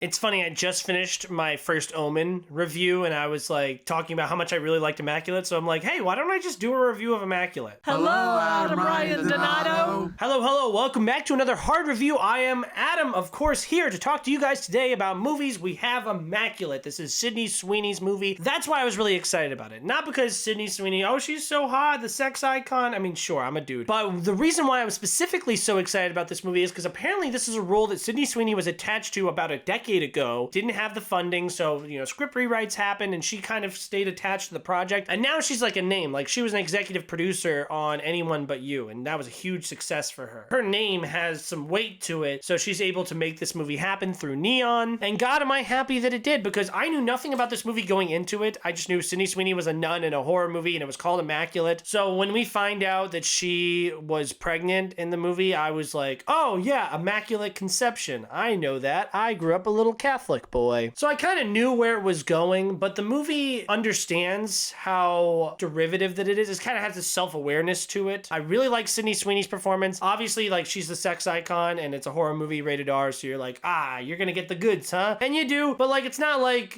It's funny, I just finished my first Omen review and I was like talking about how much I really liked Immaculate, so I'm like, hey, why don't I just do a review of Immaculate? Hello, Adam Ryan Donato. Hello, welcome back to another hard review. I am Adam, of course, here to talk to you guys today about movies. We have Immaculate. This is Sydney Sweeney's movie. That's why I was really excited about it. Not because Sydney Sweeney, oh, she's so hot, the sex icon. I mean, sure, I'm a dude. But the reason why I'm specifically so excited about this movie is because apparently this is a role that Sydney Sweeney was attached to about a decade ago, didn't have the funding, so, script rewrites happened, and she kind of stayed attached to the project, and now she's like a name. Like, she was an executive producer on Anyone But You, and that was a huge success for her. Her name has some weight to it, so she's able to make this movie happen through Neon, and God, am I happy that it did, because I knew nothing about this movie going into it. I just knew Sydney Sweeney was a nun in a horror movie, and it was called Immaculate, so when we find out that she was pregnant in the movie, I was like, oh yeah, Immaculate Conception. I know that. I grew up a little Catholic boy. So I kind of knew where it was going, but the movie understands how derivative that it is. It kind of has this self-awareness to it. I really like Sydney Sweeney's performance. Obviously, like, she's the sex icon and it's a horror movie rated R, so you're like, you're gonna get the goods, huh? And you do, but like, it's not like,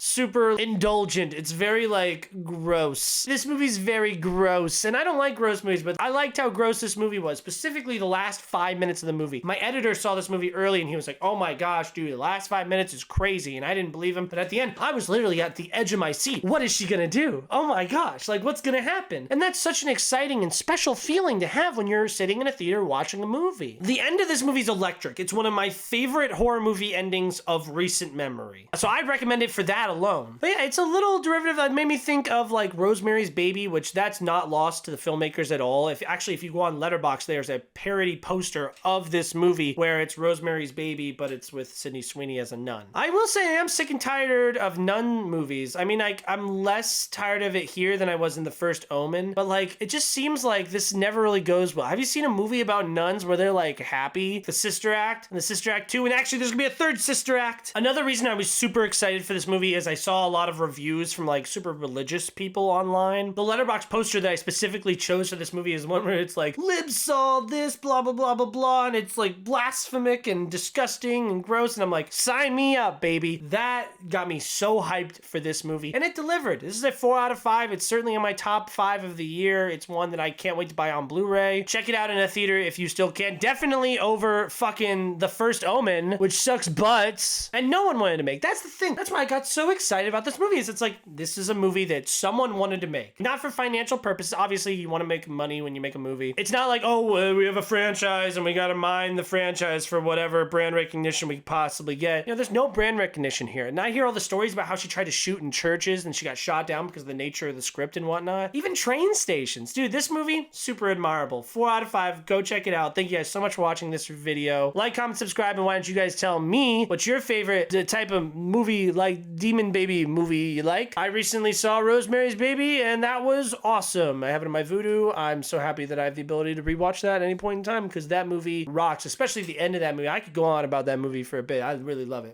super indulgent. It's very like gross. This movie's very gross, and I don't like gross movies, but I liked how gross this movie was, specifically the last 5 minutes of the movie. My editor saw this movie early and he was like, oh my gosh, dude, the last 5 minutes is crazy, and I didn't believe him, but at the end, I was literally at the edge of my seat. What is she gonna do? Oh my gosh, like, what's gonna happen? And that's such an exciting and special feeling to have when you're sitting in a theater watching a movie. The end of this movie is electric. It's one of my favorite horror movie endings of recent memory. So I'd recommend it for that alone. But yeah, it's a little derivative that made me think of like Rosemary's Baby, which that's not lost to the filmmakers at all. If you go on Letterboxd, there's a parody poster of this movie where it's Rosemary's Baby, but it's with Sydney Sweeney as a nun. I will say I'm sick and tired of nun movies. I mean, I'm less tired of it here than I was in the first Omen, but like, it just seems like this never really goes well. Have you seen a movie about nuns where they're like happy? The Sister Act and the Sister Act 2, and actually there's gonna be a third Sister Act. Another reason I was super excited for this movie is I saw a lot of reviews from like super religious people online. The Letterboxd poster that I specifically chose for this movie is one where it's like, libs saw this, blah, blah, blah, blah, blah, and it's like blasphemic and disgusting and gross, and I'm like, sign me up, baby. That got me so hyped for this movie, and it delivered. This is a 4 out of 5. It's certainly in my top 5 of the year. It's one that I can't wait to buy on Blu-ray. Check it out in a theater if you still can. Definitely over fucking the first Omen, which sucks butts, and no one wanted to make. That's the thing. That's why I got so excited about this movie, is it's like, this is a movie that someone wanted to make. Not for financial purposes. Obviously, you want to make money when you make a movie. It's not like, we have a franchise and we gotta mine the franchise for whatever brand recognition we could possibly get. There's no brand recognition here. And I hear all the stories about how she tried to shoot in churches and she got shot down because of the nature of the script and whatnot. Even train stations. Dude, this movie, super admirable. 4 out of 5. Go check it out. Thank you guys so much for watching this video. Like, comment, subscribe, and why don't you guys tell me what's your favorite type of movie, like demon baby movie you like? I recently saw Rosemary's Baby, and that was awesome. I have it in my Vudu. I'm so happy that I have the ability to rewatch that at any point in time, because that movie rocks, especially the end of that movie. I could go on about that movie for a bit. I really love it.